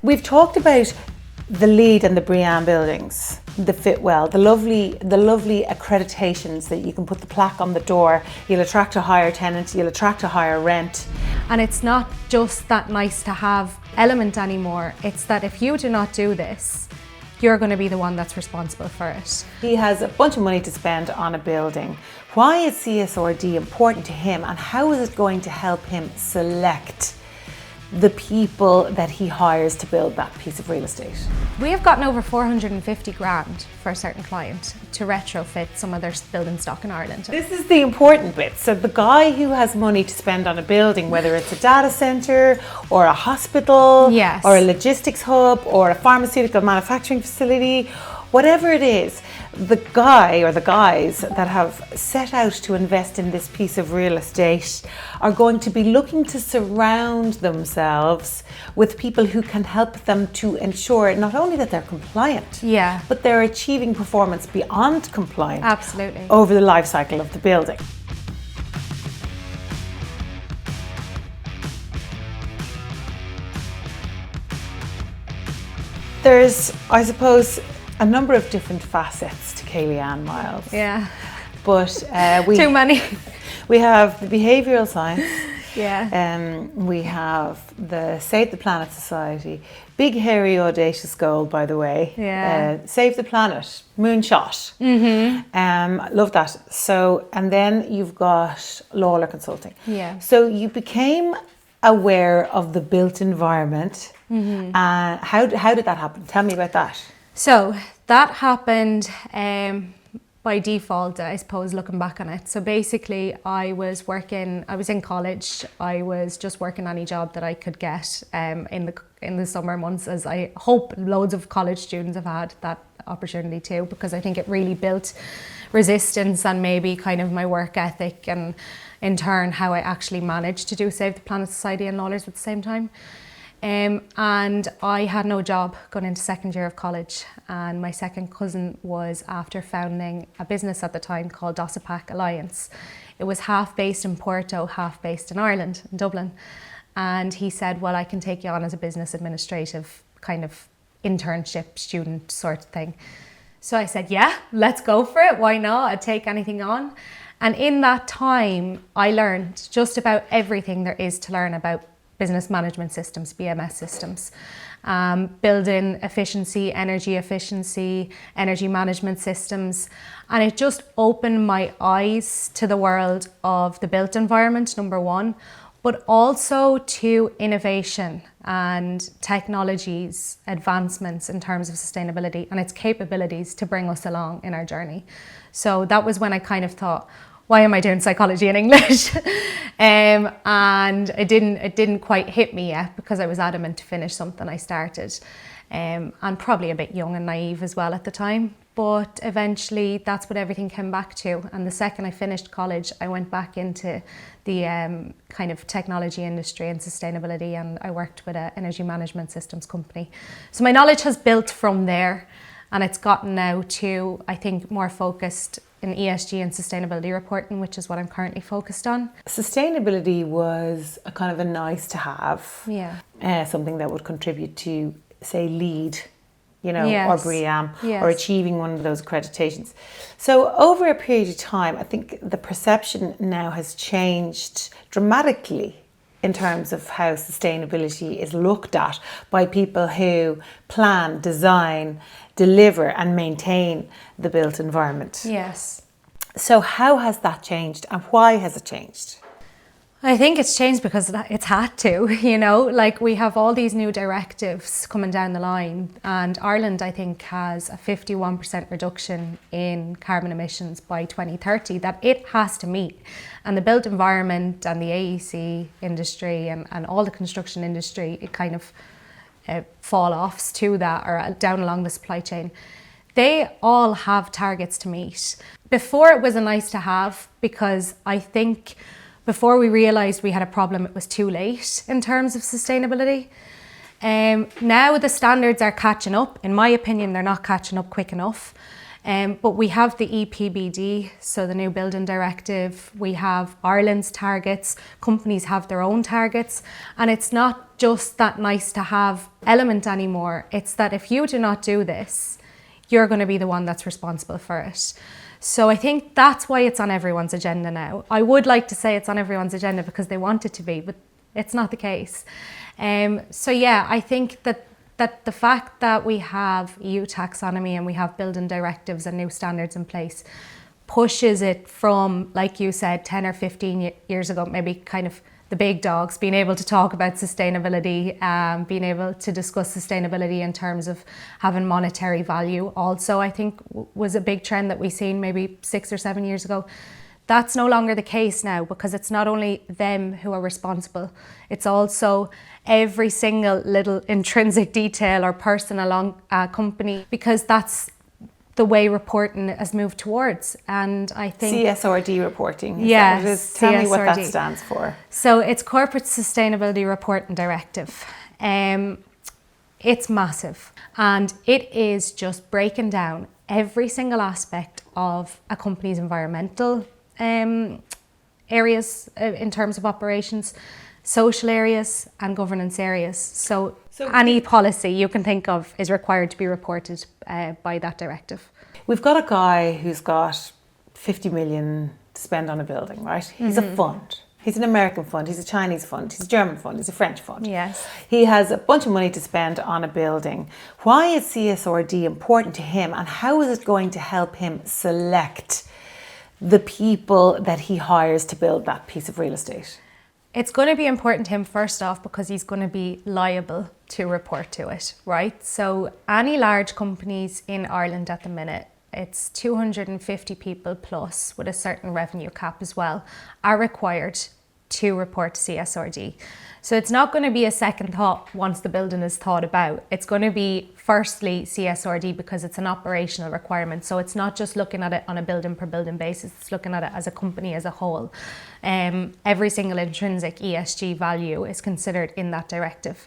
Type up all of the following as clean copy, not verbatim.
We've talked about the LEED and the BREEAM buildings, the Fitwell, the lovely accreditations that you can put the plaque on the door. You'll attract a higher tenant, you'll attract a higher rent. And it's not just that nice to have element anymore. It's that if you do not do this, you're going to be the one that's responsible for it. He has a bunch of money to spend on a building. Why is CSRD important to him, and how is it going to help him select the people that he hires to build that piece of real estate? We have gotten over 450 grand for a certain client to retrofit some of their building stock in Ireland. This is the important bit. So the guy who has money to spend on a building, whether it's a data centre or a hospital, yes, or a logistics hub or a pharmaceutical manufacturing facility, whatever it is, the guy or the guys that have set out to invest in this piece of real estate are going to be looking to surround themselves with people who can help them to ensure not only that they're compliant, yeah, but they're achieving performance beyond compliant. Absolutely. Over the life cycle of the building. There's, I suppose, a number of different facets to Kayleigh-Ann Myles. Yeah. But too many. We have the behavioural science. Yeah. We have the Save the Planet Society. Big, hairy, audacious goal, by the way. Yeah. Save the planet. Moonshot. Mm-hmm. Love that. So, and then you've got Lawler Consulting. Yeah. So you became aware of the built environment. Mm-hmm. How did that happen? Tell me about that. So that happened by default, I suppose, looking back on it. So basically I was in college. I was just working any job that I could get in the summer months, as I hope loads of college students have had that opportunity too, because I think it really built resistance and maybe kind of my work ethic, and in turn how I actually managed to do Save the Planet Society and Lawlers at the same time. And I had no job going into second year of college, and my second cousin was after founding a business at the time called Dossipack Alliance. It was half based in Porto, half based in Ireland, in Dublin. And he said, well, I can take you on as a business administrative kind of internship student sort of thing. So I said, yeah, let's go for it. Why not? I'd take anything on. And in that time, I learned just about everything there is to learn about business management systems, BMS systems, building efficiency, energy management systems. And it just opened my eyes to the world of the built environment, number one, but also to innovation and technologies, advancements in terms of sustainability and its capabilities to bring us along in our journey. So that was when I kind of thought, why am I doing psychology in English? And it didn't quite hit me yet, because I was adamant to finish something I started, and probably a bit young and naive as well at the time. But eventually that's what everything came back to. And the second I finished college, I went back into the kind of technology industry and sustainability, and I worked with an energy management systems company. So my knowledge has built from there, and it's gotten now to, I think, more focused in ESG and sustainability reporting, which is what I'm currently focused on. Sustainability was a kind of a nice to have. Yeah. Something that would contribute to, say, LEED, Yes. or BREEAM, Yes. or achieving one of those accreditations. So over a period of time, I think the perception now has changed dramatically in terms of how sustainability is looked at by people who plan, design, deliver and maintain the built environment. Yes. So how has that changed, and why has it changed? I think it's changed because it's had to, like we have all these new directives coming down the line, and Ireland, I think, has a 51% reduction in carbon emissions by 2030 that it has to meet. And the built environment and the AEC industry and all the construction industry, it kind of fall-offs to that, or down along the supply chain. They all have targets to meet. Before it was a nice to have, because I think before we realised we had a problem, it was too late in terms of sustainability. Now the standards are catching up. In my opinion, they're not catching up quick enough. But we have the EPBD, so the new building directive. We have Ireland's targets. Companies have their own targets. And it's not just that nice to have element anymore. It's that if you do not do this, you're going to be the one that's responsible for it. So I think that's why it's on everyone's agenda now. I would like to say it's on everyone's agenda because they want it to be, but it's not the case. So yeah, I think that the fact that we have EU taxonomy and we have building directives and new standards in place pushes it from, like you said, 10 or 15 years ago, maybe kind of the big dogs, being able to talk about sustainability, being able to discuss sustainability in terms of having monetary value also, I think was a big trend that we seen maybe 6 or 7 years ago. That's no longer the case now, because it's not only them who are responsible, it's also every single little intrinsic detail or person along a company, because that's the way reporting has moved towards. And I think CSRD reporting. Yes, Tell me what that CSRD stands for. So it's Corporate Sustainability Reporting Directive. It's massive, and it is just breaking down every single aspect of a company's environmental areas in terms of operations, social areas and governance areas. So any policy you can think of is required to be reported by that directive. We've got a guy who's got 50 million to spend on a building, right? He's a fund. He's an American fund, he's a Chinese fund, he's a German fund, he's a French fund. Yes. He has a bunch of money to spend on a building. Why is CSRD important to him, and how is it going to help him select the people that he hires to build that piece of real estate? It's going to be important to him, first off, because he's going to be liable to report to it, right? So any large companies in Ireland at the minute, it's 250 people plus with a certain revenue cap as well, are required to report to CSRD. So it's not going to be a second thought once the building is thought about. It's going to be firstly CSRD because it's an operational requirement. So it's not just looking at it on a building per building basis, it's looking at it as a company as a whole. Every single intrinsic ESG value is considered in that directive.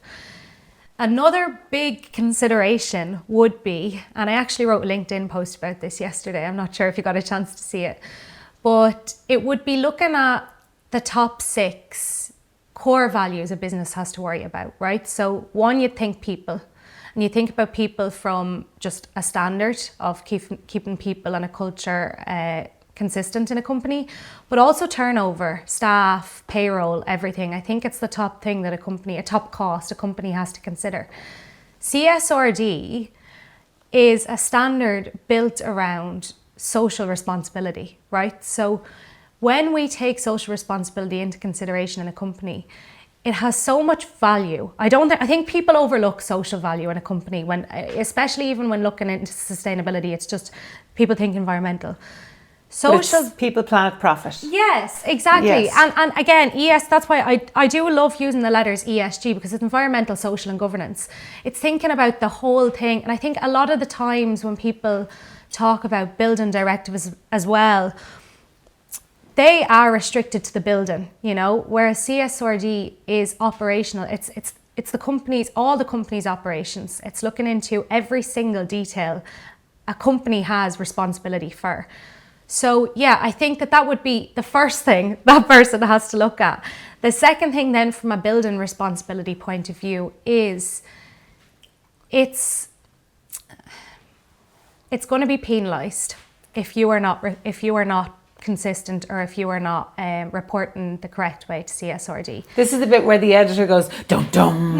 Another big consideration would be, and I actually wrote a LinkedIn post about this yesterday, I'm not sure if you got a chance to see it, but it would be looking at the top 6 core values a business has to worry about, right? So one, you'd think people, and you think about people from just a standard of keeping people and a culture consistent in a company, but also turnover, staff, payroll, everything. I think it's the top thing that a top cost a company has to consider. CSRD is a standard built around social responsibility, right? So when we take social responsibility into consideration in a company, it has so much value. I think people overlook social value in a company, when, especially even when looking into sustainability. It's just people think environmental. Social, people, planet, profit. Yes, exactly. Yes. And again, that's why I do love using the letters ESG, because it's environmental, social and governance. It's thinking about the whole thing. And I think a lot of the times when people talk about building directives as well, they are restricted to the building, whereas CSRD is operational. It's the company's, all the company's operations. It's looking into every single detail a company has responsibility for. So yeah, I think that would be the first thing that person has to look at. The second thing then, from a building responsibility point of view, is it's going to be penalised if you are not consistent, or if you are not reporting the correct way to CSRD. This is the bit where the editor goes, dum dum.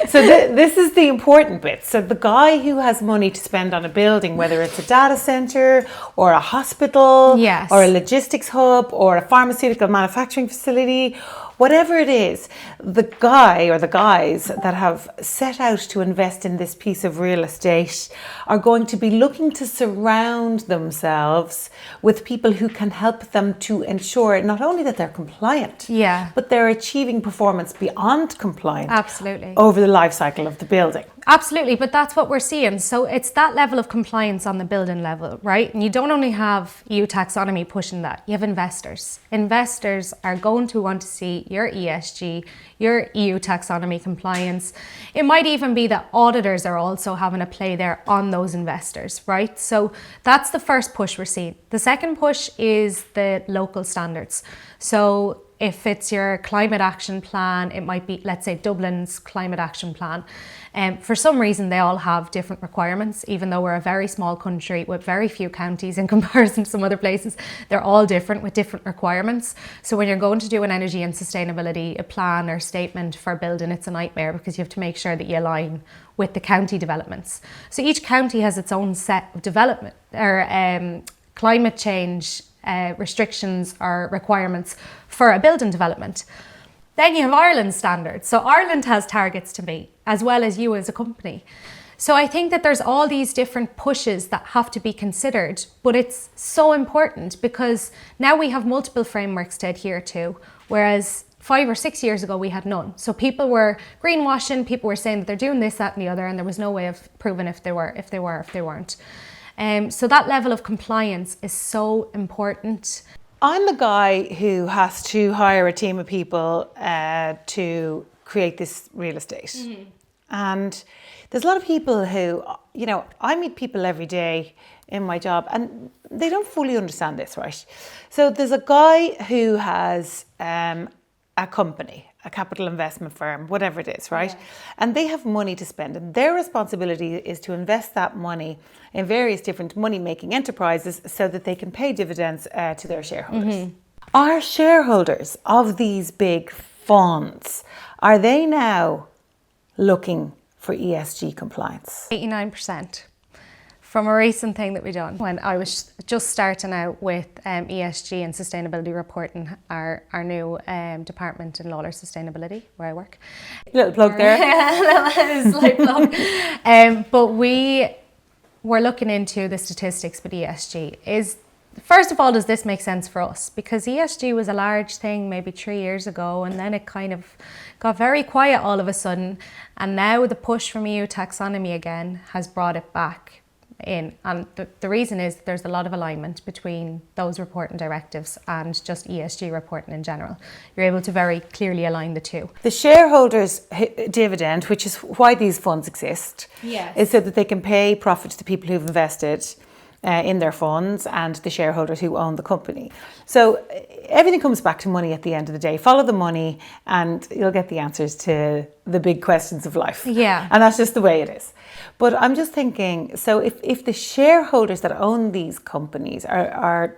So this is the important bit. So the guy who has money to spend on a building, whether it's a data centre or a hospital, yes, or a logistics hub or a pharmaceutical manufacturing facility, whatever it is, the guy or the guys that have set out to invest in this piece of real estate are going to be looking to surround themselves with people who can help them to ensure not only that they're compliant, yeah, but they're achieving performance beyond compliant. Absolutely. Over the life cycle of the building. Absolutely, but that's what we're seeing. So it's that level of compliance on the building level, right? And you don't only have EU taxonomy pushing that, you have investors. Investors are going to want to see your ESG, your EU taxonomy compliance. It might even be that auditors are also having a play there on those investors, right? So that's the first push we're seeing. The second push is the local standards. So if it's your climate action plan, it might be, let's say, Dublin's climate action plan. For some reason, they all have different requirements, even though we're a very small country with very few counties in comparison to some other places. They're all different with different requirements. So when you're going to do an energy and sustainability a plan or statement for building, it's a nightmare because you have to make sure that you align with the county developments. So each county has its own set of development or climate change restrictions or requirements for a building development. Then you have Ireland's standards. So Ireland has targets to meet, as well as you as a company. So I think that there's all these different pushes that have to be considered, but it's so important because now we have multiple frameworks to adhere to, whereas 5 or 6 years ago we had none. So people were greenwashing, people were saying that they're doing this, that and the other, and there was no way of proving if they weren't. So that level of compliance is so important. I'm the guy who has to hire a team of people to create this real estate. Mm-hmm. And there's a lot of people who, you know, I meet people every day in my job and they don't fully understand this, right? So there's a guy who has a company, a capital investment firm, whatever it is, right? Yeah. And they have money to spend, and their responsibility is to invest that money in various different money-making enterprises so that they can pay dividends to their shareholders. Mm-hmm. Are shareholders of these big funds, are they now looking for ESG compliance? 89%. From a recent thing that we done when I was just starting out with ESG and sustainability reporting, our new department in Lawler Sustainability, where I work. Little plug there. Slight plug. But we were looking into the statistics with ESG. First of all, does this make sense for us? Because ESG was a large thing maybe 3 years ago, and then it kind of got very quiet all of a sudden. And now the push from EU taxonomy again has brought it back in, and the reason is that there's a lot of alignment between those reporting directives and just ESG reporting in general. You're able to very clearly align the two. The shareholders' dividend, which is why these funds exist, yes, is so that they can pay profit to the people who've invested in their funds and the shareholders who own the company. So everything comes back to money at the end of the day. Follow the money and you'll get the answers to the big questions of life. Yeah. And that's just the way it is. But I'm just thinking, so if the shareholders that own these companies are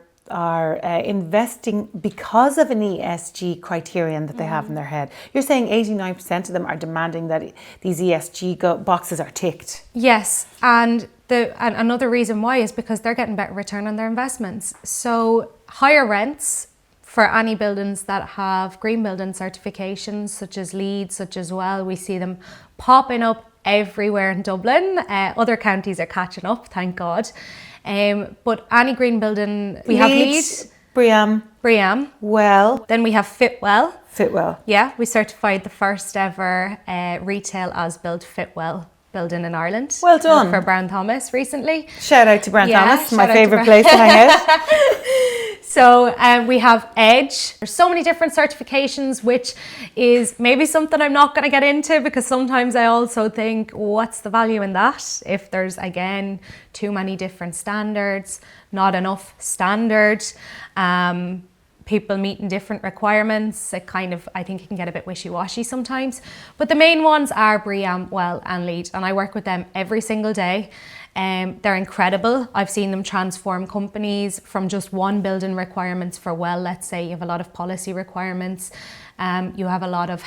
investing because of an ESG criterion that they have in their head, you're saying 89% of them are demanding that these ESG boxes are ticked. Yes, and another reason why is because they're getting better return on their investments. So higher rents for any buildings that have green building certifications, such as Leeds, such as well. We see them popping up everywhere in Dublin. Other counties are catching up, thank God. But any green building, we have Leeds, BREEAM. Well. Then we have Fitwell. Yeah, we certified the first ever retail as-built Fitwell building in Ireland. Well done. For Brown Thomas recently. Shout out to Brown Thomas, my favourite place to hang out. So we have EDGE. There's so many different certifications, which is maybe something I'm not going to get into because sometimes I also think, what's the value in that? If there's, again, too many different standards, not enough standard, people meeting different requirements, I think it can get a bit wishy-washy sometimes. But the main ones are BREEAM, WELL and LEED, and I work with them every single day. They're incredible. I've seen them transform companies from just one building requirements for WELL. Let's say you have a lot of policy requirements, you have a lot of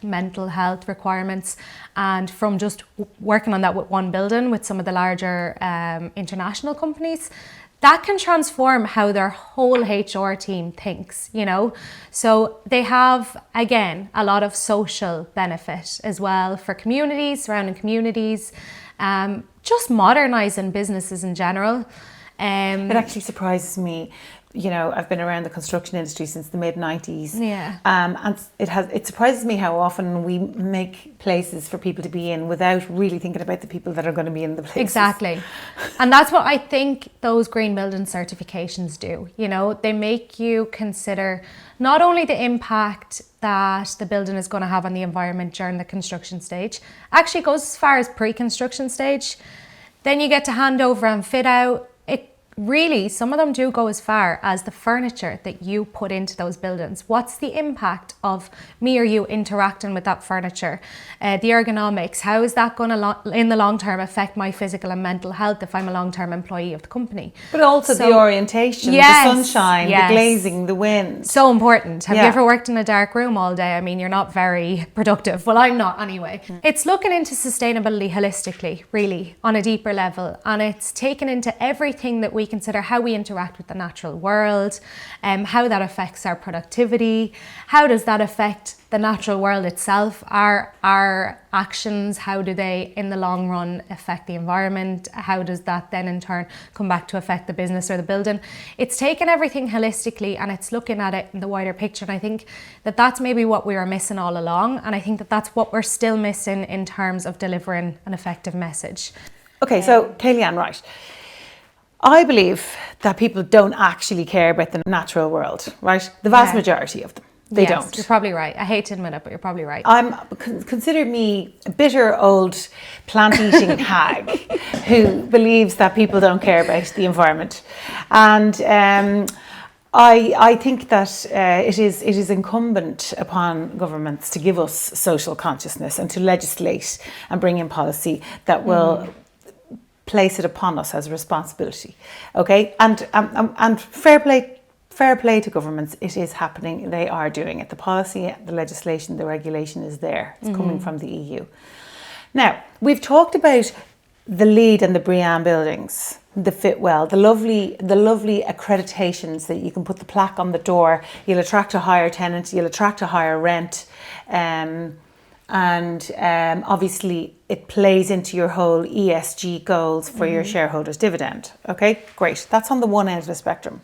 mental health requirements, and from just working on that with one building with some of the larger international companies, that can transform how their whole HR team thinks, you know. So they have, again, a lot of social benefit as well for communities, surrounding communities, just modernising businesses in general. It actually surprises me. I've been around the construction industry since the mid-90s. Yeah. And it surprises me how often we make places for people to be in without really thinking about the people that are going to be in the places. Exactly. And that's what I think those green building certifications do. They make you consider not only the impact that the building is going to have on the environment during the construction stage, actually goes as far as pre-construction stage. Then you get to hand over and fit out. Really, some of them do go as far as the furniture that you put into those buildings. What's the impact of me or you interacting with that furniture? The ergonomics, how is that going to, in the long term, affect my physical and mental health if I'm a long-term employee of the company? But also the orientation, the sunshine, the glazing, the wind. So important. Have you ever worked in a dark room all day? I mean, you're not very productive. Well, I'm not anyway. It's looking into sustainability holistically, really, on a deeper level. And it's taken into everything that we consider, how we interact with the natural world, how that affects our productivity, how does that affect the natural world itself, our actions, how do they in the long run affect the environment, how does that then in turn come back to affect the business or the building. It's taken everything holistically and it's looking at it in the wider picture, and I think that that's maybe what we were missing all along, and I think that that's what we're still missing in terms of delivering an effective message. Okay, so Kayleigh-Ann, right. I believe that people don't actually care about the natural world, right? The vast majority of them. They don't. You're probably right. I hate to admit it, but you're probably right. Consider me a bitter old plant-eating hag who believes that people don't care about the environment. And I think that it is incumbent upon governments to give us social consciousness and to legislate and bring in policy that will place it upon us as a responsibility, okay? And fair play to governments. It is happening. They are doing it. The policy, the legislation, the regulation is there. It's coming from the EU. Now, we've talked about the LEED and the BREEAM buildings, the Fitwell, the lovely accreditations that you can put the plaque on the door. You'll attract a higher tenant. You'll attract a higher rent. And obviously it plays into your whole ESG goals for your shareholders' dividend. Okay, great. That's on the one end of the spectrum.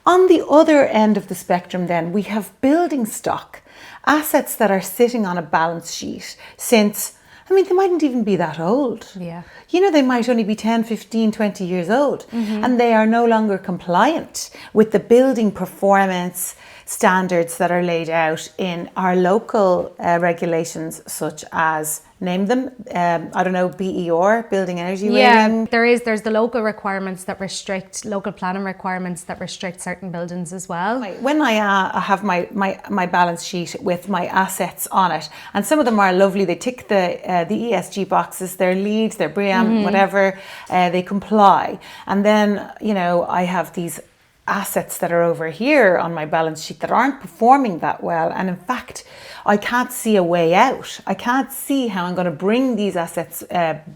On the other end of the spectrum then, we have building stock, assets that are sitting on a balance sheet since, they mightn't even be that old. Yeah. They might only be 10, 15, 20 years old, and they are no longer compliant with the building performance standards that are laid out in our local regulations, such as, name them, BER, Building Energy Rating. There's the local requirements that restrict, local planning requirements that restrict certain buildings as well. When I have my balance sheet with my assets on it, and some of them are lovely, they tick the ESG boxes, they're LEED, they're BREEAM, whatever, they comply. And then, I have these assets that are over here on my balance sheet that aren't performing that well, and in fact I can't see a way out. I can't see how I'm going to bring these assets,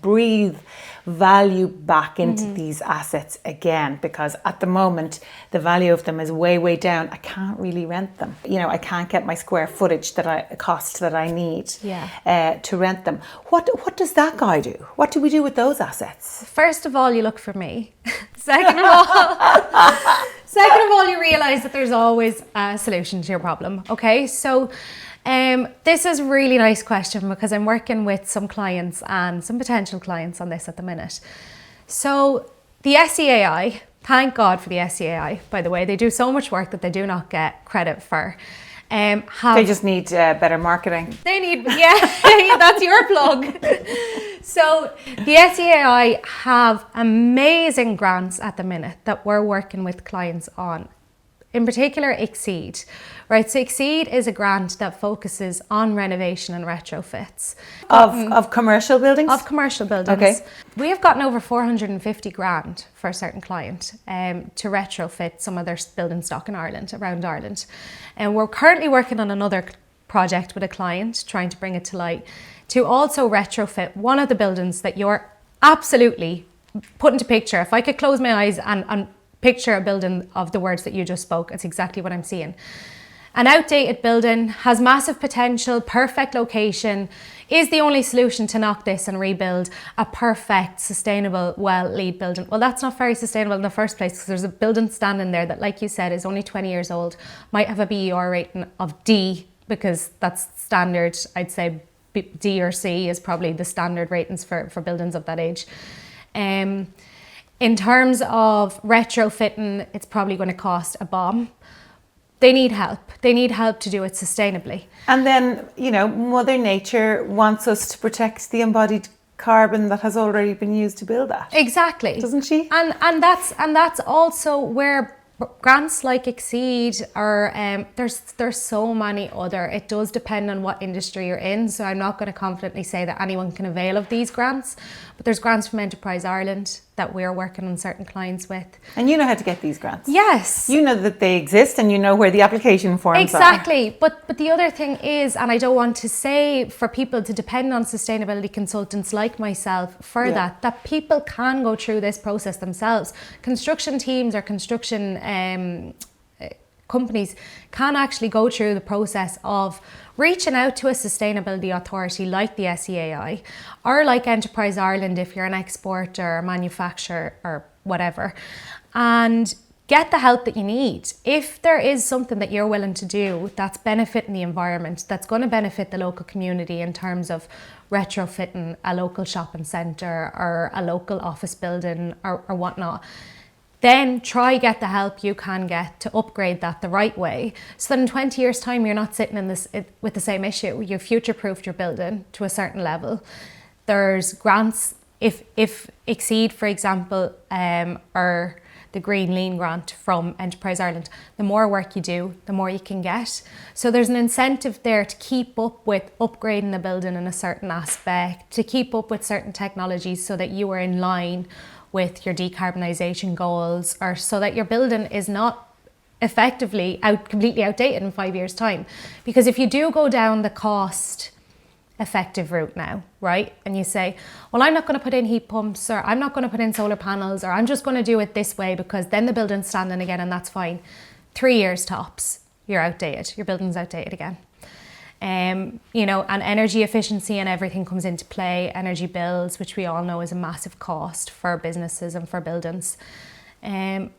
breathe value back into these assets again, because at the moment the value of them is way down. I can't really rent them. I can't get my square footage that I need to rent them. What does that guy do? What do we do with those assets? First of all, you look for me. Second of all, you realise that there's always a solution to your problem. Okay, so this is a really nice question because I'm working with some clients and some potential clients on this at the minute. So the SEAI, thank God for the SEAI, by the way, they do so much work that they do not get credit for. They just need better marketing. They need, that's your plug. So the SEAI have amazing grants at the minute that we're working with clients on. In particular, Exceed, right? So Exceed is a grant that focuses on renovation and retrofits. Of commercial buildings? Of commercial buildings. Okay. We have gotten over 450 grand for a certain client to retrofit some of their building stock in Ireland, around Ireland. And we're currently working on another project with a client, trying to bring it to light, to also retrofit one of the buildings that you're absolutely put into picture. If I could close my eyes and picture a building of the words that you just spoke, it's exactly what I'm seeing. An outdated building has massive potential, perfect location, is the only solution to knock this and rebuild a perfect, sustainable, well-LEED building. Well, that's not very sustainable in the first place, because there's a building standing there that, like you said, is only 20 years old, might have a BER rating of D, because that's standard. I'd say D or C is probably the standard ratings for buildings of that age. In terms of retrofitting, it's probably going to cost a bomb. They need help. They need help to do it sustainably. And then, Mother Nature wants us to protect the embodied carbon that has already been used to build that. Exactly. Doesn't she? And that's also where grants like Exceed are, there's so many other, it does depend on what industry you're in, so I'm not going to confidently say that anyone can avail of these grants, but there's grants from Enterprise Ireland that we're working on certain clients with. And you know how to get these grants? Yes. You know that they exist, and you know where the application forms are. Exactly. But the other thing is, and I don't want to say for people to depend on sustainability consultants like myself for that people can go through this process themselves. Construction teams or construction companies can actually go through the process of reaching out to a sustainability authority like the SEAI or like Enterprise Ireland if you're an exporter or manufacturer or whatever, and get the help that you need. If there is something that you're willing to do that's benefiting the environment, that's going to benefit the local community in terms of retrofitting a local shopping centre or a local office building or whatnot, then try get the help you can get to upgrade that the right way, so that in 20 years time you're not sitting in this with the same issue. You've future-proofed your building to a certain level. There's grants, if Exceed, for example, or the Green Lean grant from Enterprise Ireland, the more work you do, the more you can get. So there's an incentive there to keep up with upgrading the building in a certain aspect, to keep up with certain technologies so that you are in line with your decarbonisation goals, or so that your building is not effectively completely outdated in 5 years' time. Because if you do go down the cost effective route now, right, and you say, well, I'm not going to put in heat pumps, or I'm not going to put in solar panels, or I'm just going to do it this way because then the building's standing again and that's fine. 3 years tops, you're outdated, your building's outdated again. And energy efficiency and everything comes into play. Energy bills, which we all know is a massive cost for businesses and for buildings. And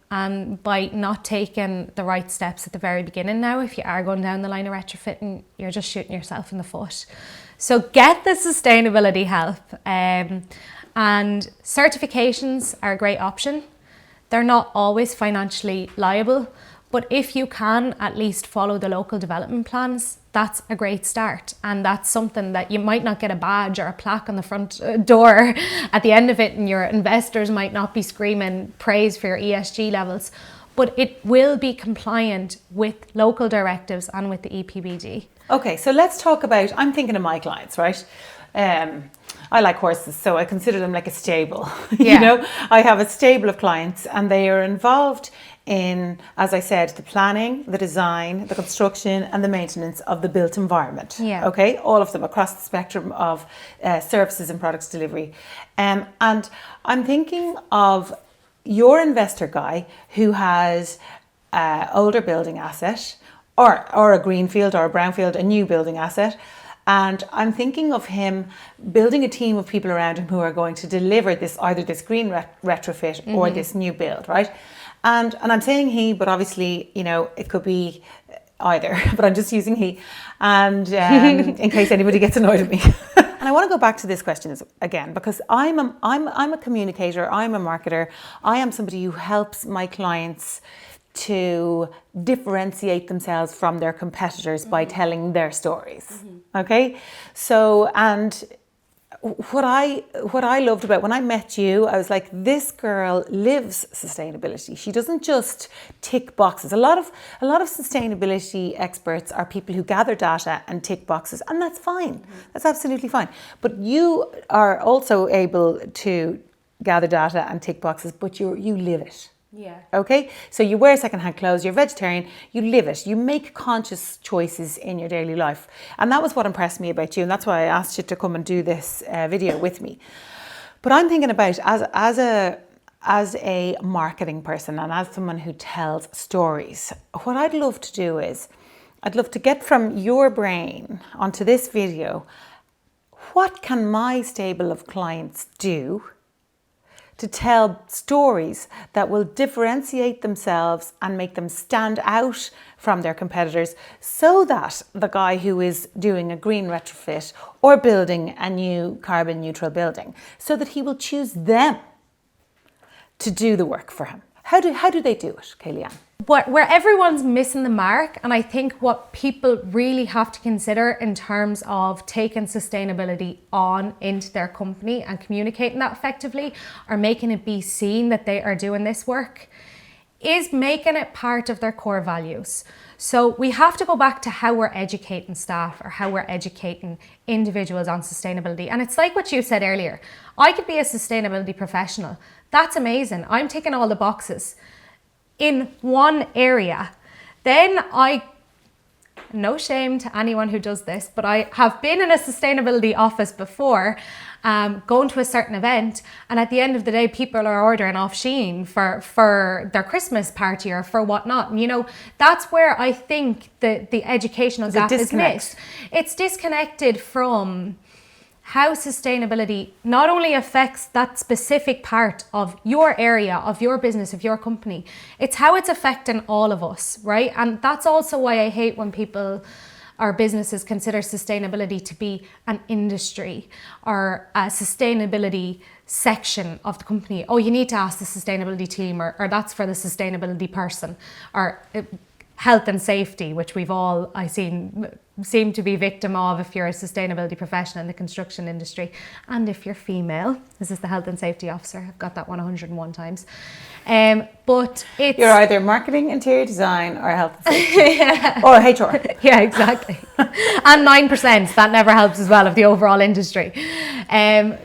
by not taking the right steps at the very beginning now, if you are going down the line of retrofitting, you're just shooting yourself in the foot. So get the sustainability help. And certifications are a great option. They're not always financially liable, but if you can at least follow the local development plans, that's a great start. And that's something that you might not get a badge or a plaque on the front door at the end of it, and your investors might not be screaming praise for your ESG levels, but it will be compliant with local directives and with the EPBD. Okay, so let's talk about, I'm thinking of my clients, right? I like horses, so I consider them like a stable. Yeah. I have a stable of clients, and they are involved in, as I said, the planning, the design, the construction and the maintenance of the built environment. Yeah. Okay, all of them across the spectrum of services and products delivery. And I'm thinking of your investor guy who has older building asset or a greenfield or a brownfield, a new building asset. And I'm thinking of him building a team of people around him who are going to deliver this, either this green retrofit or this new build, right? And I'm saying he, but obviously, it could be either, but I'm just using he. And in case anybody gets annoyed at me. And I want to go back to this question again, because I'm a communicator, I'm a marketer, I am somebody who helps my clients to differentiate themselves from their competitors by telling their stories. Okay? So, and what I loved about when I met you, I was like, this girl lives sustainability. She doesn't just tick boxes. A lot of sustainability experts are people who gather data and tick boxes, and that's fine. That's absolutely fine. But you are also able to gather data and tick boxes, but you live it. Yeah. Okay, so you wear secondhand clothes, you're vegetarian, you live it, you make conscious choices in your daily life. And that was what impressed me about you, and that's why I asked you to come and do this video with me. But I'm thinking about, as a marketing person and as someone who tells stories, what I'd love to do is I'd love to get from your brain onto this video, what can my stable of clients do to tell stories that will differentiate themselves and make them stand out from their competitors, so that the guy who is doing a green retrofit or building a new carbon neutral building, so that he will choose them to do the work for him? How do they do it, Kayleigh-Ann? Where everyone's missing the mark, and I think what people really have to consider in terms of taking sustainability on into their company and communicating that effectively, or making it be seen that they are doing this work, is making it part of their core values. So we have to go back to how we're educating staff, or how we're educating individuals on sustainability. And it's like what you said earlier. I could be a sustainability professional. That's amazing. I'm ticking all the boxes in one area. Then no shame to anyone who does this, but I have been in a sustainability office before, going to a certain event, and at the end of the day, people are ordering off Shein for their Christmas party or for whatnot. And, you know, that's where I think the educational gap is missed. It's disconnected from how sustainability not only affects that specific part of your area, of your business, of your company, it's how it's affecting all of us, right? And that's also why I hate when people or businesses consider sustainability to be an industry or a sustainability section of the company. Oh, you need to ask the sustainability team, or that's for the sustainability person, or health and safety, which we've all, seem to be victim of if you're a sustainability professional in the construction industry. And if you're female, this is the health and safety officer. I've got that one 101 times. But it's... You're either marketing, interior design, or health and safety. Yeah. Or HR. Yeah, exactly. And 9%, that never helps as well, of the overall industry.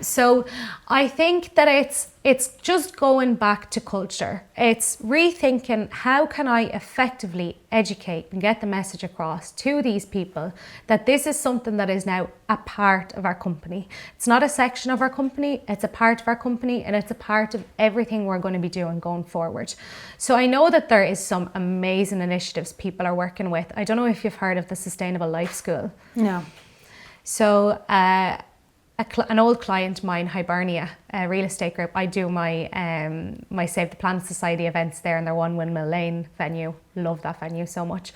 So I think that it's just going back to culture. It's rethinking, how can I effectively educate and get the message across to these people that this is something that is now a part of our company. It's not a section of our company, it's a part of our company, and it's a part of everything we're going to be doing going forward. So I know that there is some amazing initiatives people are working with. I don't know if you've heard of the Sustainable Life School. No. So an old client of mine, Hibernia, a real estate group, I do my Save the Planet Society events there in their One Windmill Lane venue. Love that venue so much.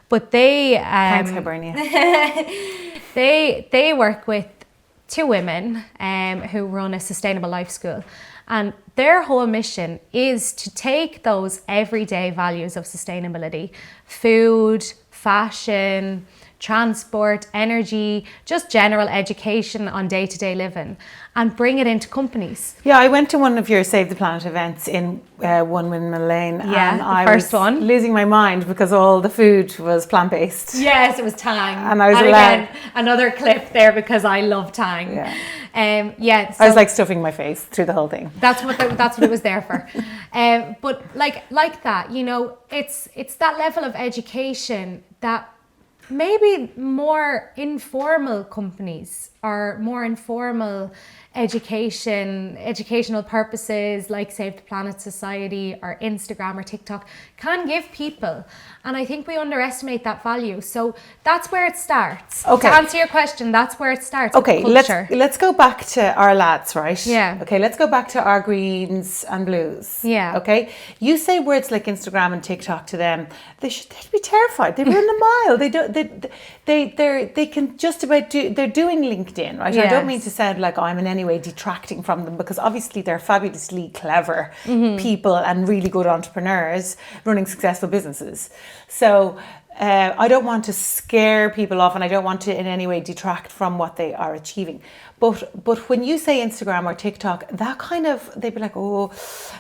But they... Thanks, Hibernia. They work with two women who run a Sustainable Life School. And their whole mission is to take those everyday values of sustainability, food, fashion, transport, energy, just general education on day-to-day living, and bring it into companies. Yeah, I went to one of your Save the Planet events in One Windmill Lane. Yeah, and I was losing my mind because all the food was plant-based. Yes, it was Tang. And I was again, another clip there because I love Tang. Yeah. So I was like stuffing my face through the whole thing. That's what it was there for. But like that, you know, it's that level of education that maybe more informal companies or more informal educational purposes like Save the Planet Society or Instagram or TikTok can give people. And I think we underestimate that value. So that's where it starts. Okay. To answer your question, that's where it starts. Okay, let's go back to our lads, right? Yeah. Okay, let's go back to our greens and blues. Yeah. Okay. You say words like Instagram and TikTok to them, they'd be terrified. They run a mile. They can just about they're doing LinkedIn, right? Yes. I don't mean to sound like I'm in any way detracting from them, because obviously they're fabulously clever people and really good entrepreneurs running successful businesses. So I don't want to scare people off, and I don't want to in any way detract from what they are achieving. But when you say Instagram or TikTok, that kind of, they'd be like, oh,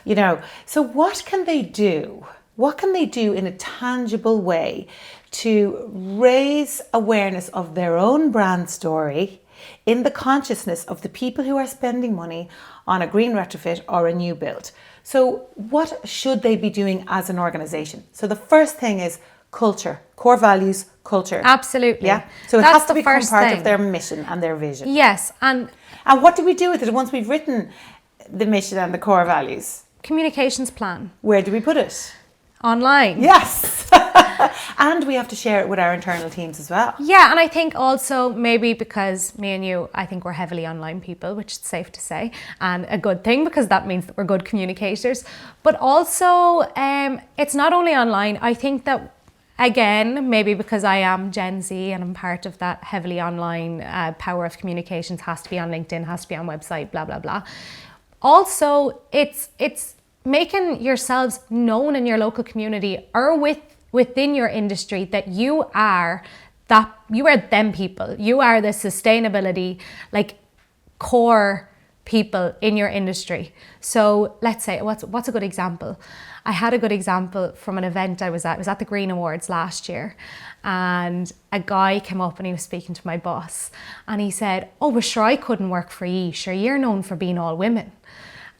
you know. So what can they do? What can they do in a tangible way to raise awareness of their own brand story in the consciousness of the people who are spending money on a green retrofit or a new build? So what should they be doing as an organisation? So the first thing is culture, core values, culture. Absolutely. Yeah. So it has to become part of their mission and their vision. Yes. And what do we do with it once we've written the mission and the core values? Communications plan. Where do we put it? Online. Yes. And we have to share it with our internal teams as well. Yeah, and I think also maybe because me and you, I think we're heavily online people, which is safe to say, and a good thing because that means that we're good communicators. But also, it's not only online. I think that, again, maybe because I am Gen Z and I'm part of that heavily online power of communications, has to be on LinkedIn, has to be on website, blah, blah, blah. Also, it's making yourselves known in your local community or within your industry that you are them people. You are the sustainability, like, core people in your industry. So let's say, what's a good example? I had a good example from an event I was at. It was at the Green Awards last year, and a guy came up and he was speaking to my boss, and he said, "Oh, but sure, I couldn't work for you. Sure, you're known for being all women."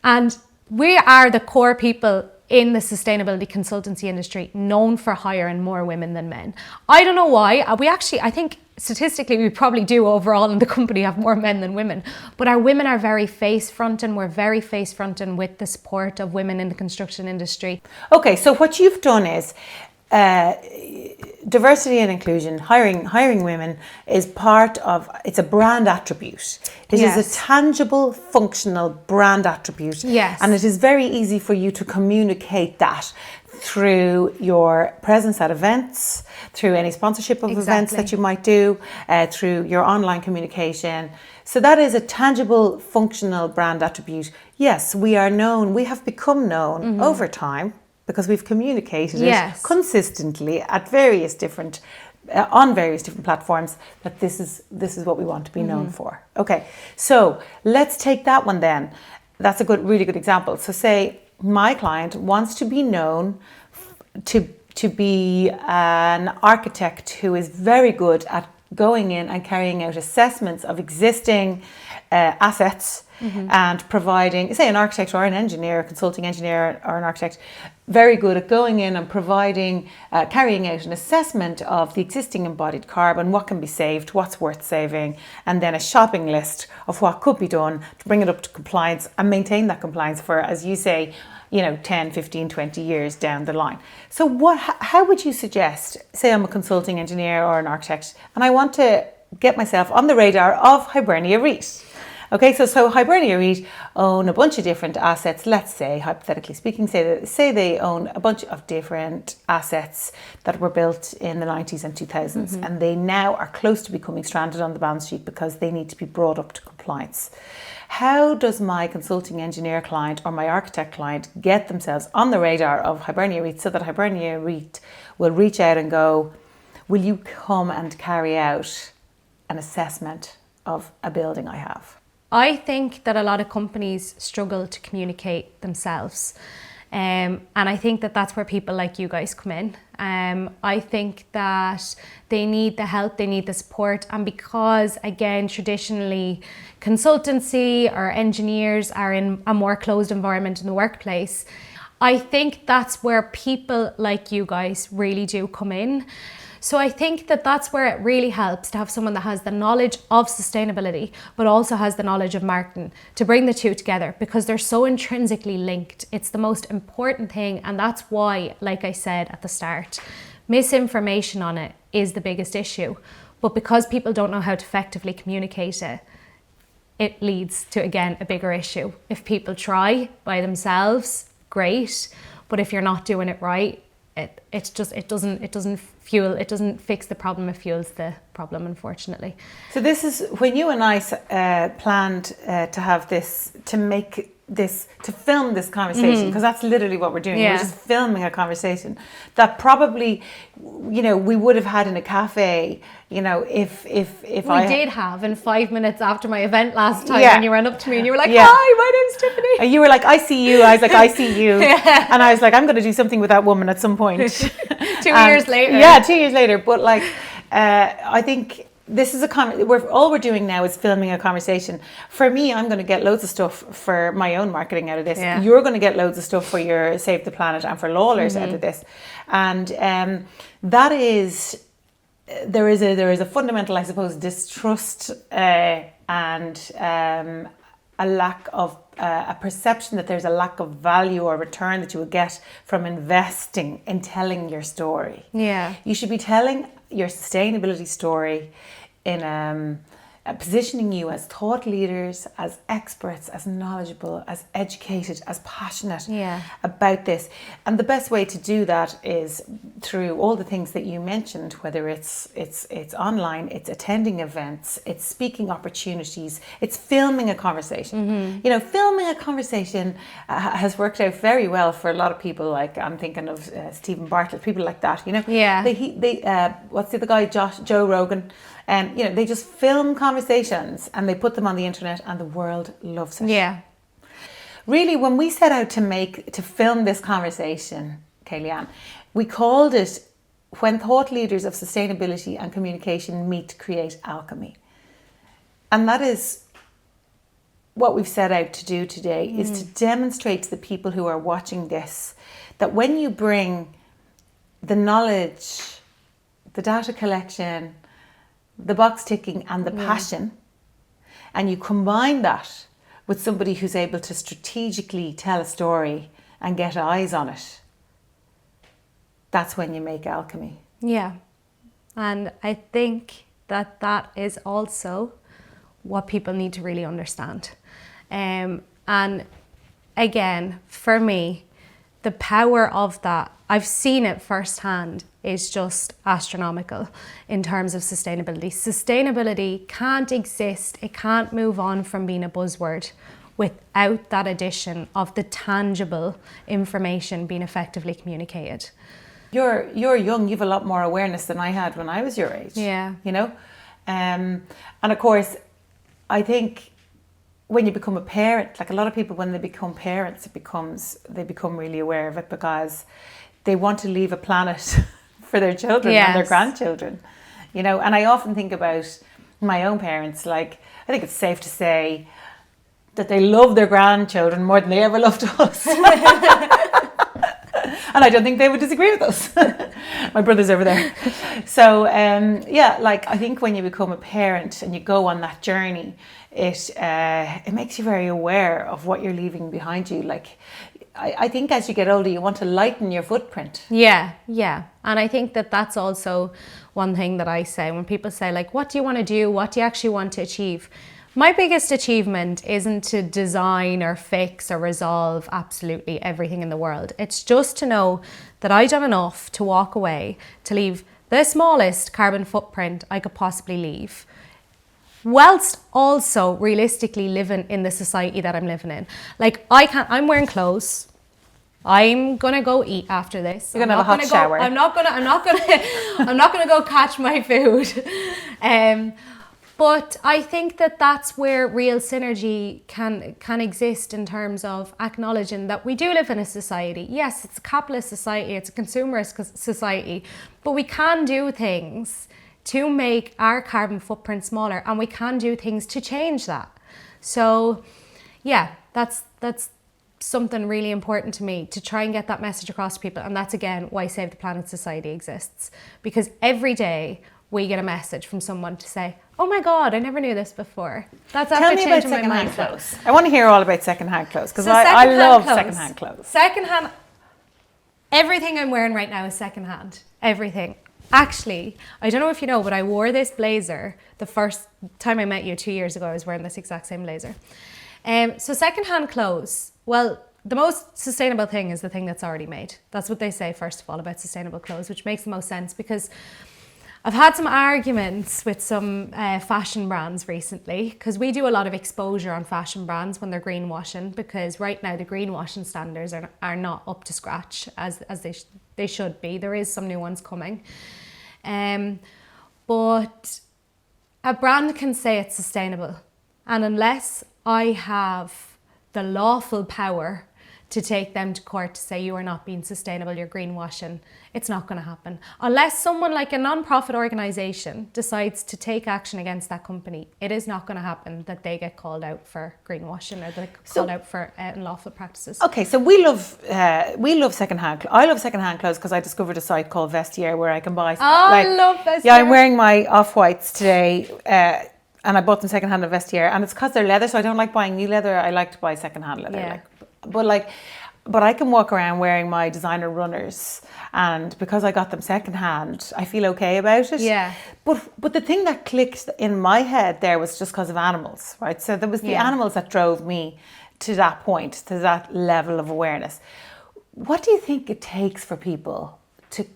And we are the core people in the sustainability consultancy industry, known for hiring more women than men. I don't know why. I think statistically we probably do overall in the company have more men than women, but our women are very face-fronting. We're very face-fronting with the support of women in the construction industry. Okay, so what you've done is diversity and inclusion, hiring women is part of, it's a brand attribute. It is a tangible, functional brand attribute. Yes. And it is very easy for you to communicate that through your presence at events, through any sponsorship of events that you might do, through your online communication. So that is a tangible, functional brand attribute. Yes, we are known, we have become known over time, because we've communicated it consistently at various different, on various different platforms, that this is what we want to be known for. Okay, so let's take that one then. That's a really good example. So say my client wants to be known to be an architect who is very good at going in and carrying out assessments of existing assets and providing, say, an architect or an engineer, a consulting engineer or an architect, very good at going in and providing, carrying out an assessment of the existing embodied carbon, what can be saved, what's worth saving, and then a shopping list of what could be done to bring it up to compliance and maintain that compliance for, as you say, 10, 15, 20 years down the line. So how would you suggest, say I'm a consulting engineer or an architect, and I want to get myself on the radar of Hibernia REIT. Okay, so Hibernia REIT own a bunch of different assets. Let's say, hypothetically speaking, say they own a bunch of different assets that were built in the 90s and 2000s, and they now are close to becoming stranded on the balance sheet because they need to be brought up to compliance. How does my consulting engineer client or my architect client get themselves on the radar of Hibernia REIT so that Hibernia REIT will reach out and go, will you come and carry out an assessment of a building I have? I think that a lot of companies struggle to communicate themselves. And I think that that's where people like you guys come in. I think that they need the help, they need the support. And because, again, traditionally, consultancy or engineers are in a more closed environment in the workplace, I think that's where people like you guys really do come in. So I think that that's where it really helps to have someone that has the knowledge of sustainability, but also has the knowledge of marketing, to bring the two together, because they're so intrinsically linked. It's the most important thing. And that's why, like I said at the start, misinformation on it is the biggest issue. But because people don't know how to effectively communicate it, it leads to, again, a bigger issue. If people try by themselves, great. But if you're not doing it right, it doesn't fix the problem, it fuels the problem, unfortunately. So this is when you and I planned to have this, to film this conversation, because that's literally what we're doing. We're just filming a conversation that probably, we would have had in a cafe, if we did have in 5 minutes after my event last time, when you ran up to me and you were like, "Hi, my name's Tiffany." And you were like, "I see you." I was like, "I see you." And I was like, "I'm going to do something with that woman at some point." 2 years later. Yeah, 2 years later. But I think this is all we're doing now is filming a conversation. For me, I'm going to get loads of stuff for my own marketing out of this. Yeah. You're going to get loads of stuff for your Save the Planet and for Lawler's out of this. And that is, there is a fundamental, I suppose, distrust and a lack of a perception that there's a lack of value or return that you will get from investing in telling your story. Yeah. You should be telling your sustainability story in positioning you as thought leaders, as experts, as knowledgeable, as educated, as passionate about this. And the best way to do that is through all the things that you mentioned, whether it's online, it's attending events, it's speaking opportunities, it's filming a conversation. You know, filming a conversation has worked out very well for a lot of people. Like I'm thinking of Stephen Bartlett, people like that. You know, they what's the other guy, Joe Rogan. And you know, they just film conversations and they put them on the internet, and the world loves it. Yeah. Really, when we set out to film this conversation, Kayleigh-Ann, we called it "When Thought Leaders of Sustainability and Communication Meet to Create Alchemy." And that is what we've set out to do today, is to demonstrate to the people who are watching this that when you bring the knowledge, the data collection, the box ticking and the passion, and you combine that with somebody who's able to strategically tell a story and get eyes on it, that's when you make alchemy. Yeah. And I think that is also what people need to really understand. And again, for me, the power of that, I've seen it firsthand, is just astronomical in terms of sustainability. Sustainability can't exist, it can't move on from being a buzzword without that addition of the tangible information being effectively communicated. You're young, you've a lot more awareness than I had when I was your age. Yeah. You know? And of course, I think when you become a parent, like a lot of people, when they become parents, they become really aware of it because they want to leave a planet for their children and their grandchildren, you know. And I often think about my own parents. Like, I think it's safe to say that they love their grandchildren more than they ever loved us. And I don't think they would disagree with us. My brother's over there. So like, I think when you become a parent and you go on that journey, it makes you very aware of what you're leaving behind you. Like, I think as you get older, you want to lighten your footprint. Yeah. And I think that's also one thing that I say when people say, like, what do you want to do? What do you actually want to achieve? My biggest achievement isn't to design or fix or resolve absolutely everything in the world. It's just to know that I've done enough to walk away, to leave the smallest carbon footprint I could possibly leave, whilst also realistically living in the society that I'm living in. Like, I'm wearing clothes. I'm gonna go eat after this. You're gonna have a hot shower. I'm not gonna go catch my food. But I think that's where real synergy can exist, in terms of acknowledging that we do live in a society. Yes, it's a capitalist society, it's a consumerist society, but we can do things to make our carbon footprint smaller, and we can do things to change that. So yeah, that's something really important to me, to try and get that message across to people. And that's again why Save the Planet Society exists, because every day we get a message from someone to say, oh my God, I never knew this before. That's after changing my mindset. Tell me about secondhand clothes. I want to hear all about secondhand clothes, because I love secondhand clothes. Secondhand, everything I'm wearing right now is secondhand. Everything. Actually, I don't know if you know, but I wore this blazer the first time I met you 2 years ago. I was wearing this exact same blazer. So secondhand clothes, well, the most sustainable thing is the thing that's already made. That's what they say, first of all, about sustainable clothes, which makes the most sense, because I've had some arguments with some fashion brands recently, because we do a lot of exposure on fashion brands when they're greenwashing, because right now the greenwashing standards are not up to scratch as they should be. There is some new ones coming. But a brand can say it's sustainable, and unless I have the lawful power to take them to court to say you are not being sustainable, you're greenwashing, it's not going to happen. Unless someone like a non-profit organisation decides to take action against that company, it is not going to happen that they get called out for greenwashing, or they get called out for unlawful practices. Okay, so we love secondhand. I love secondhand clothes because I discovered a site called Vestiaire where I can buy. I love Vestiaire. Yeah, I'm wearing my off-whites today. And I bought them secondhand at Vestiaire, and it's because they're leather, so I don't like buying new leather. I like to buy secondhand leather. Yeah. But I can walk around wearing my designer runners, and because I got them secondhand, I feel okay about it. Yeah. But the thing that clicked in my head there was just because of animals, right? So there was the animals that drove me to that point, to that level of awareness. What do you think it takes for people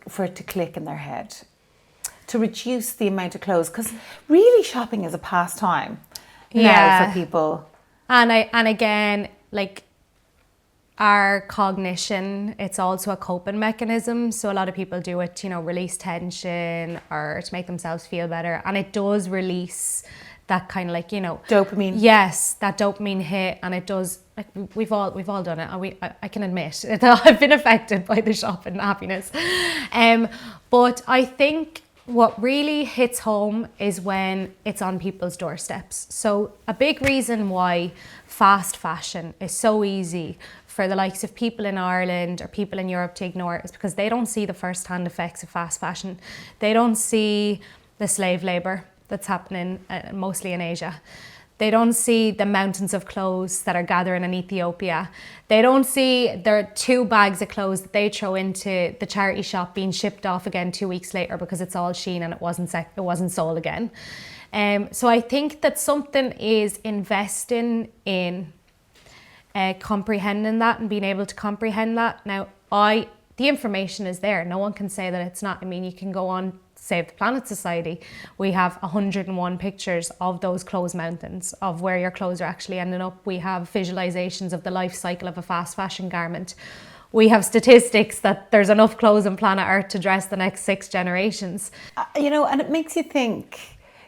for it to click in their head, to reduce the amount of clothes? Because really shopping is a pastime now for people. And again, like, our cognition, it's also a coping mechanism. So a lot of people do it, release tension or to make themselves feel better. And it does release that kind of like, dopamine. Yes, that dopamine hit. And it does, like, we've all done it. I can admit I've been affected by the shopping happiness. But I think what really hits home is when it's on people's doorsteps. So a big reason why fast fashion is so easy for the likes of people in Ireland or people in Europe to ignore is because they don't see the first-hand effects of fast fashion. They don't see the slave labour that's happening mostly in Asia. They don't see the mountains of clothes that are gathering in Ethiopia. They don't see their 2 bags of clothes that they throw into the charity shop being shipped off again 2 weeks later because it's all Shein and it wasn't sold again. So I think that something is investing in comprehending that and being able to comprehend that. Now, the information is there. No one can say that it's not. I mean, you can go on Save the Planet Society. We have 101 pictures of those clothes mountains, of where your clothes are actually ending up. We have visualizations of the life cycle of a fast fashion garment. We have statistics that there's enough clothes on planet Earth to dress the next 6 generations. And it makes you think,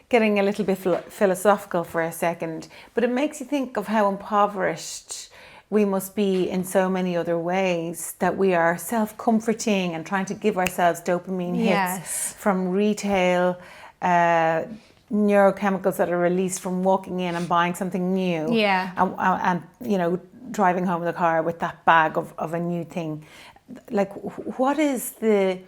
getting a little bit philosophical for a second, but it makes you think of how impoverished we must be in so many other ways, that we are self-comforting and trying to give ourselves dopamine hits from retail, neurochemicals that are released from walking in and buying something new. And driving home in the car with that bag of a new thing. Like, what is the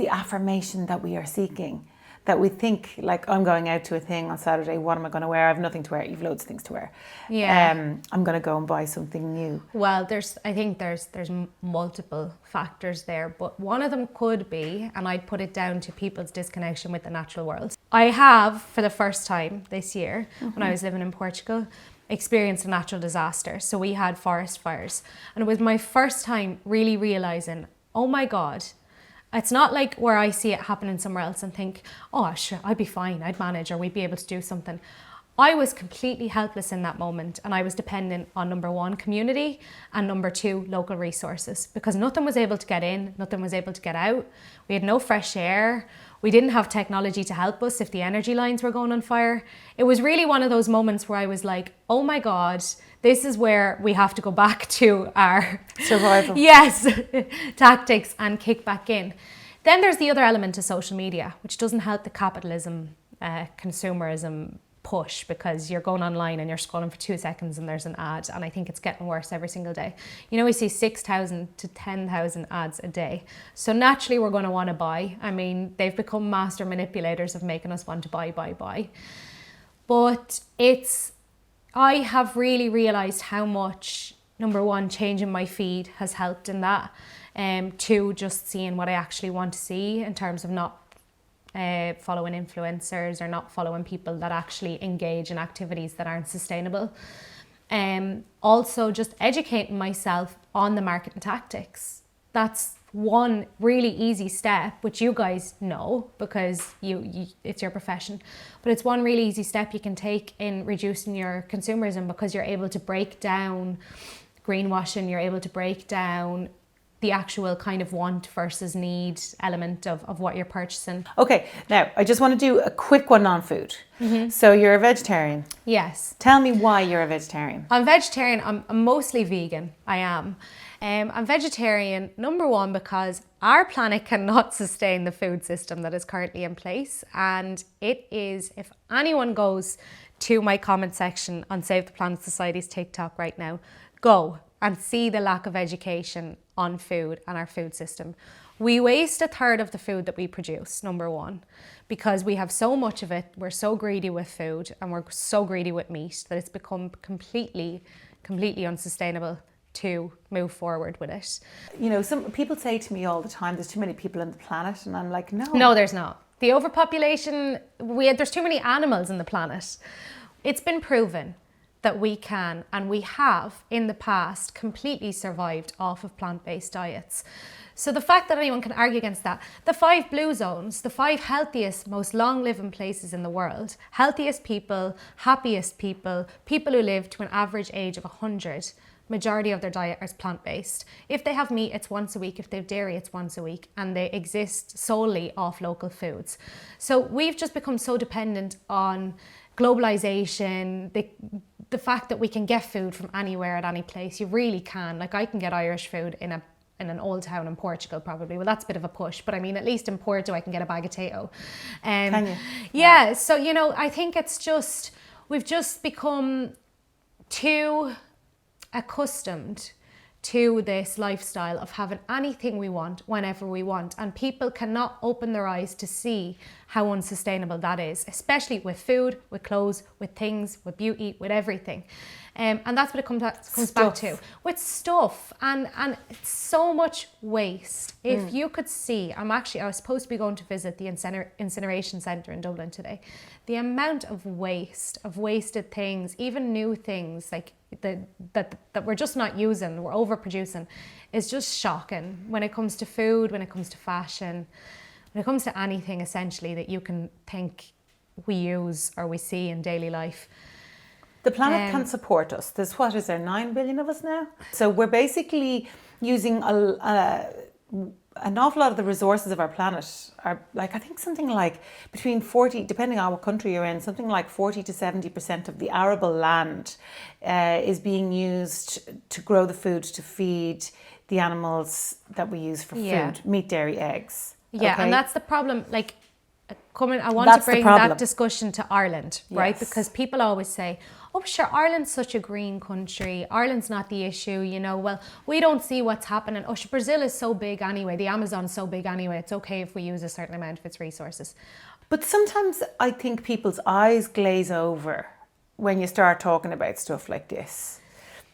affirmation that we are seeking? That we think, like, I'm going out to a thing on Saturday, what am I going to wear? I have nothing to wear. You've loads of things to wear. I'm going to go and buy something new. Well, I think there's multiple factors there, but one of them could be, and I'd put it down to people's disconnection with the natural world. I have, for the first time this year, when I was living in Portugal, experienced a natural disaster. So we had forest fires, and it was my first time really realizing, oh my God, it's not like where I see it happening somewhere else and think, oh, sure, I'd be fine, I'd manage, or we'd be able to do something. I was completely helpless in that moment, and I was dependent on, number 1, community, and number 2, local resources, because nothing was able to get in, nothing was able to get out. We had no fresh air. We didn't have technology to help us if the energy lines were going on fire. It was really one of those moments where I was like, oh my God, this is where we have to go back to our survival. Tactics and kick back in. Then there's the other element of social media, which doesn't help the capitalism, consumerism push, because you're going online and you're scrolling for 2 seconds and there's an ad, and I think it's getting worse every single day. We see 6,000 to 10,000 ads a day. So naturally we're going to want to buy. I mean, they've become master manipulators of making us want to buy. But I have really realized how much, number 1, changing my feed has helped in that. 2, just seeing what I actually want to see in terms of not following influencers or not following people that actually engage in activities that aren't sustainable. Also just educating myself on the marketing tactics. That's one really easy step, which you guys know because it's your profession, but it's one really easy step you can take in reducing your consumerism, because you're able to break down greenwashing, you're able to break down the actual kind of want versus need element of what you're purchasing. Okay, now I just want to do a quick one on food. So you're a vegetarian? Yes. Tell me why you're a vegetarian. I'm vegetarian. I'm mostly vegan. I am. I'm vegetarian, number 1, because our planet cannot sustain the food system that is currently in place. And it is, if anyone goes to my comment section on Save the Planet Society's TikTok right now, go and see the lack of education on food and our food system. We waste a third of the food that we produce, number one, because we have so much of it. We're so greedy with food and we're so greedy with meat that it's become completely unsustainable to move forward with it. You know, some people say to me all the time, there's too many people on the planet, and I'm like, no. No, there's not. The overpopulation, there's too many animals on the planet. It's been proven that we can, and we have in the past, completely survived off of plant-based diets. So the fact that anyone can argue against that, the 5 blue zones, the 5 healthiest, most long-living places in the world, healthiest people, happiest people, people who live to an average age of 100, majority of their diet is plant-based. If they have meat, it's once a week. If they have dairy, it's once a week. And they exist solely off local foods. So we've just become so dependent on globalization, the fact that we can get food from anywhere at any place. You really can. Like, I can get Irish food in an old town in Portugal, probably. Well, that's a bit of a push, but I mean, at least in Porto, I can get a bag of potato. Can you? Yeah. So, you know, I think it's just, we've just become too accustomed to this lifestyle of having anything we want whenever we want, and people cannot open their eyes to see how unsustainable that is, especially with food, with clothes, with things, with beauty, with everything. And that's what it comes back to, with stuff, and it's so much waste. If you could see, I was supposed to be going to visit the incineration centre in Dublin today. The amount of waste, of wasted things, even new things like that we're just not using, we're overproducing, is just shocking when it comes to food, when it comes to fashion, when it comes to anything essentially that you can think we use or we see in daily life. The planet can support us. There's, 9 billion of us now? So we're basically using an awful lot of the resources of our planet are, like, I think something like between 40, depending on what country you're in, something like 40 to 70% of the arable land is being used to grow the food to feed the animals that we use for food, meat, dairy, eggs. Yeah, okay? and that's the problem. Like, I want to bring that discussion to Ireland, right? Yes. Because people always say, oh, sure, Ireland's such a green country. Ireland's not the issue, you know. Well, we don't see what's happening. Oh, sure, Brazil is so big anyway. The Amazon's so big anyway. It's okay if we use a certain amount of its resources. But sometimes I think people's eyes glaze over when you start talking about stuff like this.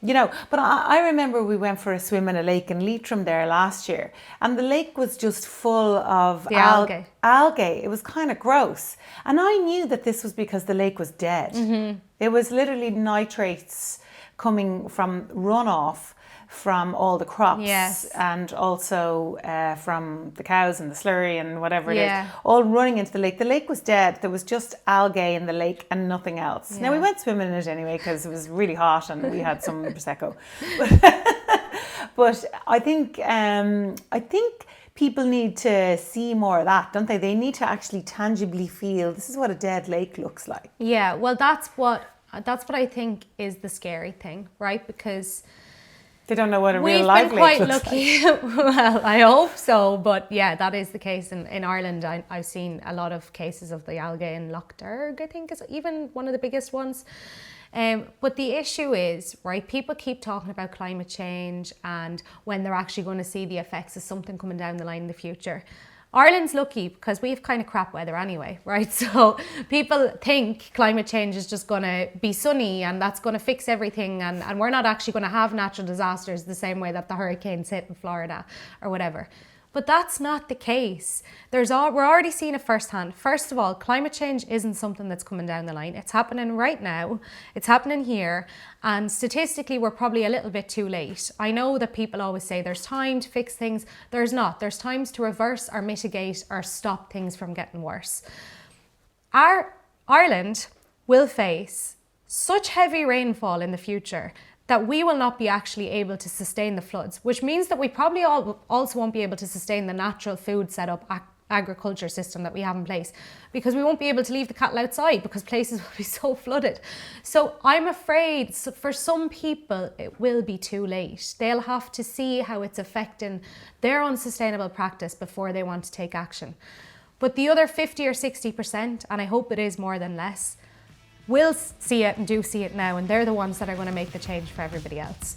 You know, but I remember we went for a swim in a lake in Leitrim there last year, and the lake was just full of algae. It was kind of gross. And I knew that this was because the lake was dead. Mm-hmm. It was literally nitrates coming from runoff from all the crops, and also from the cows and the slurry and whatever it is, all running into the lake. The lake was dead. There was just algae in the lake and nothing else. Now, we went swimming in it anyway because it was really hot and we had some Prosecco. But I think people need to see more of that, don't they? They need to actually tangibly feel this is what a dead lake looks like. Yeah, well, that's what I think is the scary thing, right? Because they don't know what a real live lake looks like. We've been quite lucky. Well, I hope so. But yeah, that is the case. In Ireland, I've seen a lot of cases of the algae in Lough Derg, I think is even one of the biggest ones. But the issue is, right, people keep talking about climate change and when they're actually going to see the effects of something coming down the line in the future. Ireland's lucky because we have kind of crap weather anyway, right? So people think climate change is just going to be sunny and that's going to fix everything, and we're not actually going to have natural disasters the same way that the hurricanes hit in Florida or whatever. But that's not the case. We're already seeing it firsthand. First of all, climate change isn't something that's coming down the line. It's happening right now. It's happening here. And statistically, we're probably a little bit too late. I know that people always say there's time to fix things. There's not. There's times to reverse or mitigate or stop things from getting worse. Ireland will face such heavy rainfall in the future that we will not be actually able to sustain the floods, which means that we probably also won't be able to sustain the natural food setup agriculture system that we have in place, because we won't be able to leave the cattle outside because places will be so flooded. So I'm afraid for some people it will be too late. They'll have to see how it's affecting their unsustainable practice before they want to take action. But the other 50 or 60%, and I hope it is more than less, will see it and do see it now, and they're the ones that are going to make the change for everybody else.